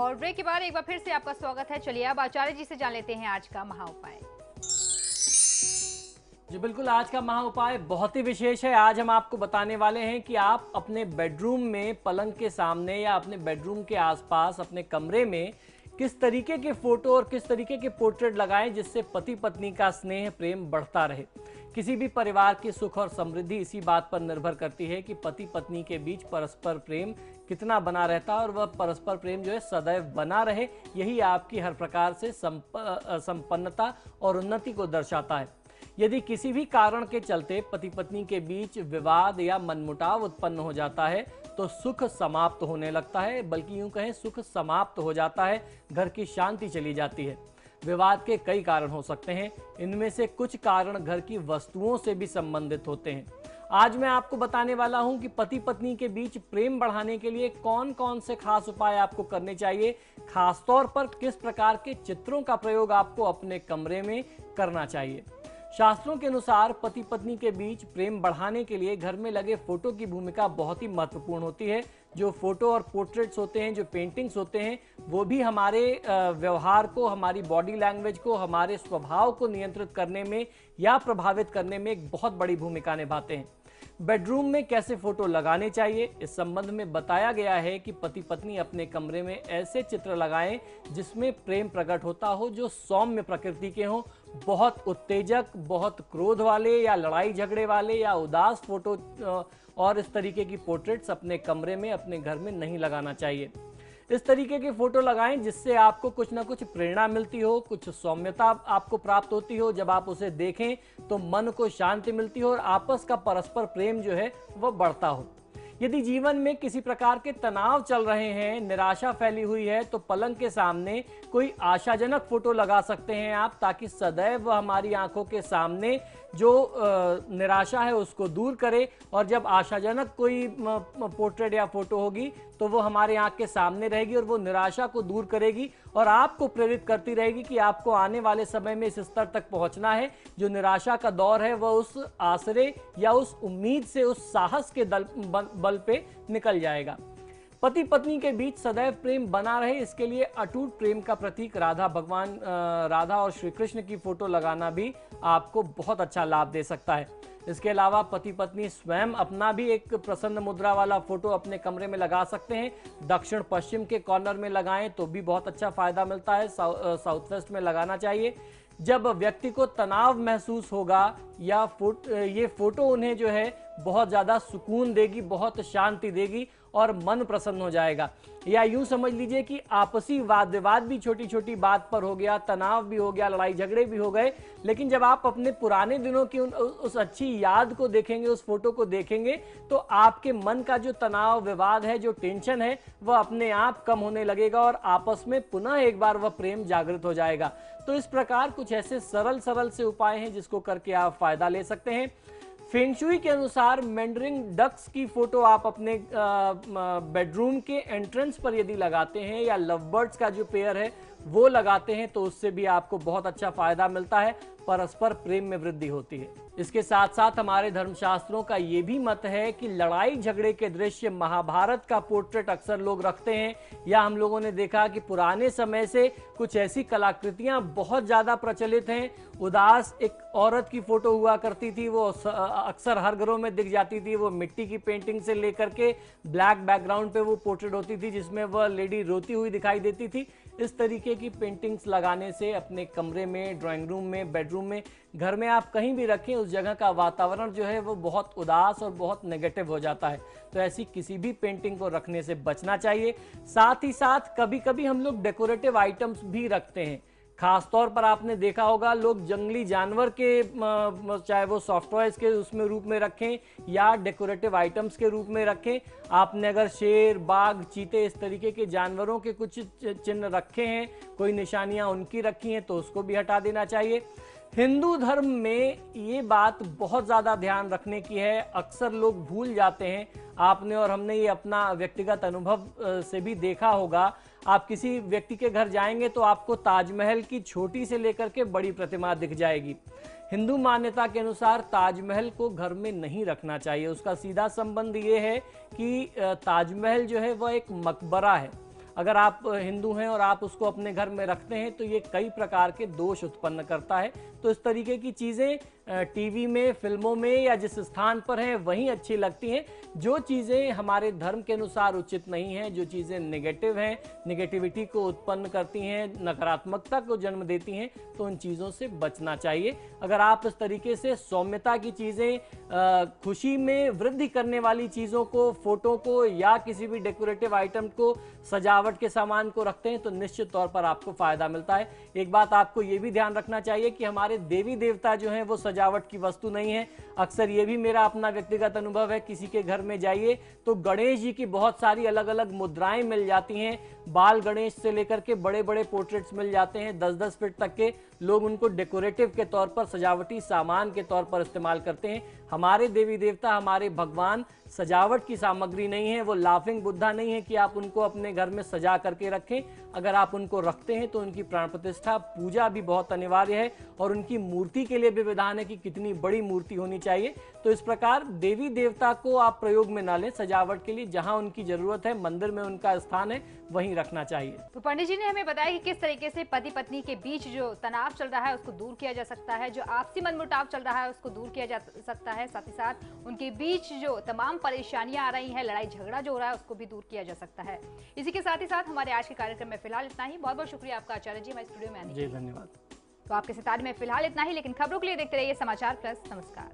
और ब्रेक के बाद एक बार फिर से आपका स्वागत है। चलिए अब आचार्य जी से जान लेते हैं आज का महा उपाय। जी बिल्कुल, आज का महा उपाय बहुत ही विशेष है। आज हम आपको बताने वाले हैं कि आप अपने बेडरूम में पलंग के सामने या अपने बेडरूम के आसपास अपने कमरे में किस तरीके के फोटो और किस तरीके के पोर्ट्रेट लगाएं जिससे पति पत्नी का स्नेह प्रेम बढ़ता रहे। किसी भी परिवार की सुख और समृद्धि इसी बात पर निर्भर करती है कि पति पत्नी के बीच परस्पर प्रेम कितना बना रहता है और वह परस्पर प्रेम जो है सदैव बना रहे। यही आपकी हर प्रकार से संपन्नता और उन्नति को दर्शाता है। यदि किसी भी कारण के चलते पति पत्नी के बीच विवाद या मनमुटाव उत्पन्न हो जाता है तो सुख समाप्त होने लगता है, बल्कि यूं कहें सुख समाप्त हो जाता है, घर की शांति चली जाती है। विवाद के कई कारण हो सकते हैं, इनमें से कुछ कारण घर की वस्तुओं से भी संबंधित होते हैं। आज मैं आपको बताने वाला हूं कि पति पत्नी के बीच प्रेम बढ़ाने के लिए कौन कौन से खास उपाय आपको करने चाहिए, खासतौर पर किस प्रकार के चित्रों का प्रयोग आपको अपने कमरे में करना चाहिए। शास्त्रों के अनुसार पति पत्नी के बीच प्रेम बढ़ाने के लिए घर में लगे फोटो की भूमिका बहुत ही महत्वपूर्ण होती है। जो फोटो और पोर्ट्रेट्स होते हैं, जो पेंटिंग्स होते हैं, वो भी हमारे व्यवहार को, हमारी बॉडी लैंग्वेज को, हमारे स्वभाव को नियंत्रित करने में या प्रभावित करने में एक बहुत बड़ी भूमिका निभाते हैं। बेडरूम में कैसे फोटो लगाने चाहिए, इस संबंध में बताया गया है कि पति पत्नी अपने कमरे में ऐसे चित्र लगाएं जिसमें प्रेम प्रकट होता हो, जो सौम्य प्रकृति के हों। बहुत उत्तेजक, बहुत क्रोध वाले या लड़ाई झगड़े वाले या उदास फोटो और इस तरीके की पोर्ट्रेट्स अपने कमरे में, अपने घर में नहीं लगाना चाहिए। इस तरीके के फोटो लगाएं जिससे आपको कुछ ना कुछ प्रेरणा मिलती हो, कुछ सौम्यता आपको प्राप्त होती हो। जब आप उसे देखें तो मन को शांति मिलती हो और आपस का परस्पर प्रेम जो है वह बढ़ता हो। यदि जीवन में किसी प्रकार के तनाव चल रहे हैं, निराशा फैली हुई है, तो पलंग के सामने कोई आशाजनक फोटो लगा सकते हैं आप, ताकि सदैव हमारी आंखों के सामने जो निराशा है उसको दूर करे। और जब आशाजनक कोई पोर्ट्रेट या फोटो होगी तो वो हमारे आंख के सामने रहेगी और वो निराशा को दूर करेगी और आपको प्रेरित करती रहेगी कि आपको आने वाले समय में इस स्तर तक पहुंचना है। जो निराशा का दौर है वह उस आसरे या उस उम्मीद से, उस साहस के बल पे निकल जाएगा। पति पत्नी के बीच सदैव प्रेम बना रहे, इसके लिए अटूट प्रेम का प्रतीक राधा और श्री कृष्ण की फोटो लगाना भी आपको बहुत अच्छा लाभ दे सकता है। इसके अलावा पति पत्नी स्वयं अपना भी एक प्रसन्न मुद्रा वाला फोटो अपने कमरे में लगा सकते हैं। दक्षिण पश्चिम के कॉर्नर में लगाएं तो भी बहुत अच्छा फायदा मिलता है। साउथ वेस्ट में लगाना चाहिए। जब व्यक्ति को तनाव महसूस होगा या ये फोटो उन्हें जो है बहुत ज़्यादा सुकून देगी, बहुत शांति देगी और मन प्रसन्न हो जाएगा। या यूं समझ लीजिए कि आपसी वाद विवाद भी छोटी छोटी बात पर हो गया, तनाव भी हो गया, लड़ाई झगड़े भी हो गए, लेकिन जब आप अपने पुराने दिनों की उस अच्छी याद को देखेंगे, उस फोटो को देखेंगे, तो आपके मन का जो तनाव विवाद है, जो टेंशन है, वह अपने आप कम होने लगेगा और आपस में पुनः एक बार वह प्रेम जागृत हो जाएगा। तो इस प्रकार कुछ ऐसे सरल से उपाय हैं जिसको करके आप फायदा ले सकते हैं। फेंगशुई के अनुसार मैंडरिंग डक्स की फोटो आप अपने बेडरूम के एंट्रेंस पर यदि लगाते हैं या लव बर्ड्स का जो पेयर है वो लगाते हैं तो उससे भी आपको बहुत अच्छा फायदा मिलता है, परस्पर प्रेम में वृद्धि होती है। इसके साथ साथ हमारे धर्मशास्त्रों का ये भी मत है कि लड़ाई झगड़े के दृश्य, महाभारत का पोर्ट्रेट अक्सर लोग रखते हैं, या हम लोगों ने देखा कि पुराने समय से कुछ ऐसी कलाकृतियां बहुत ज़्यादा प्रचलित हैं। उदास एक औरत की फोटो हुआ करती थी, वो अक्सर हर घरों में दिख जाती थी। वो मिट्टी की पेंटिंग से लेकर के ब्लैक बैकग्राउंड पे वो पोर्ट्रेट होती थी जिसमें वह लेडी रोती हुई दिखाई देती थी। इस तरीके की पेंटिंग्स लगाने से अपने कमरे में, ड्राइंग रूम में, बेडरूम में, घर में आप कहीं भी रखें, उस जगह का वातावरण जो है वो बहुत उदास और बहुत नेगेटिव हो जाता है। तो ऐसी किसी भी पेंटिंग को रखने से बचना चाहिए। साथ ही साथ कभी कभी हम लोग डेकोरेटिव आइटम्स भी रखते हैं। खासतौर पर आपने देखा होगा लोग जंगली जानवर के, चाहे वो सॉफ्ट टॉयज के उसमें रूप में रखें या डेकोरेटिव आइटम्स के रूप में रखें। आपने अगर शेर, बाघ, चीते इस तरीके के जानवरों के कुछ चिन्ह रखे हैं, कोई निशानियां उनकी रखी हैं, तो उसको भी हटा देना चाहिए। हिंदू धर्म में ये बात बहुत ज़्यादा ध्यान रखने की है, अक्सर लोग भूल जाते हैं। आपने और हमने ये अपना व्यक्तिगत अनुभव से भी देखा होगा। आप किसी व्यक्ति के घर जाएंगे तो आपको ताजमहल की छोटी से लेकर के बड़ी प्रतिमा दिख जाएगी। हिंदू मान्यता के अनुसार ताजमहल को घर में नहीं रखना चाहिए। उसका सीधा संबंध ये है कि ताजमहल जो है वह एक मकबरा है। अगर आप हिंदू हैं और आप उसको अपने घर में रखते हैं तो ये कई प्रकार के दोष उत्पन्न करता है। तो इस तरीके की चीज़ें टीवी में, फिल्मों में या जिस स्थान पर हैं वहीं अच्छी लगती हैं। जो चीज़ें हमारे धर्म के अनुसार उचित नहीं हैं, जो चीज़ें नेगेटिव हैं, नेगेटिविटी को उत्पन्न करती हैं, नकारात्मकता को जन्म देती हैं, तो उन चीज़ों से बचना चाहिए। अगर आप इस तरीके से सौम्यता की चीज़ें, खुशी में वृद्धि करने वाली चीज़ों को, फोटो को या किसी भी डेकोरेटिव आइटम को, सजावट के सामान को रखते हैं तो निश्चित तौर पर आपको फायदा मिलता है। एक बात आपको ये भी ध्यान रखना चाहिए कि हमारे देवी देवता जो हैं वो सजावट की वस्तु नहीं है। अक्सर ये भी मेरा अपना व्यक्तिगत अनुभव है, किसी के घर में जाइए तो गणेश जी की बहुत सारी अलग अलग मुद्राएं मिल जाती हैं। बाल गणेश से लेकर के बड़े बड़े पोर्ट्रेट्स मिल जाते हैं, 10-10 फीट तक के। लोग उनको डेकोरेटिव के तौर पर, सजावटी सामान के तौर पर इस्तेमाल करते हैं। हमारे देवी देवता, हमारे भगवान सजावट की सामग्री नहीं है। वो लाफिंग बुद्धा नहीं है कि आप उनको अपने घर में सजा करके रखें। अगर आप उनको रखते हैं तो उनकी प्राण प्रतिष्ठा, पूजा भी बहुत अनिवार्य है और उनकी मूर्ति के लिए भी विधान है कि कितनी बड़ी मूर्ति होनी चाहिए। तो इस प्रकार देवी देवता को आप प्रयोग में ना लें, सजावट के लिए जहां उनकी जरूरत है, मंदिर में उनका स्थान है, वहीं रखना चाहिए। तो पंडित जी ने हमें बताया कि किस तरीके से पति पत्नी के बीच जो तनाव चल रहा है उसको दूर किया जा सकता है, जो आपसी मनमुटाव चल रहा है उसको दूर किया जा सकता है, साथ ही साथ उनके बीच जो तमाम परेशानियां आ रही हैं, लड़ाई झगड़ा जो हो रहा है उसको भी दूर किया जा सकता है। इसी के साथ ही साथ हमारे आज के कार्यक्रम में फिलहाल इतना ही। बहुत बहुत शुक्रिया आपका आचार्य जी हमारे स्टूडियो में आने के लिए। जी धन्यवाद। तो आपके सितारे में फिलहाल इतना ही, लेकिन खबरों के लिए देखते रहिए समाचार प्लस। नमस्कार।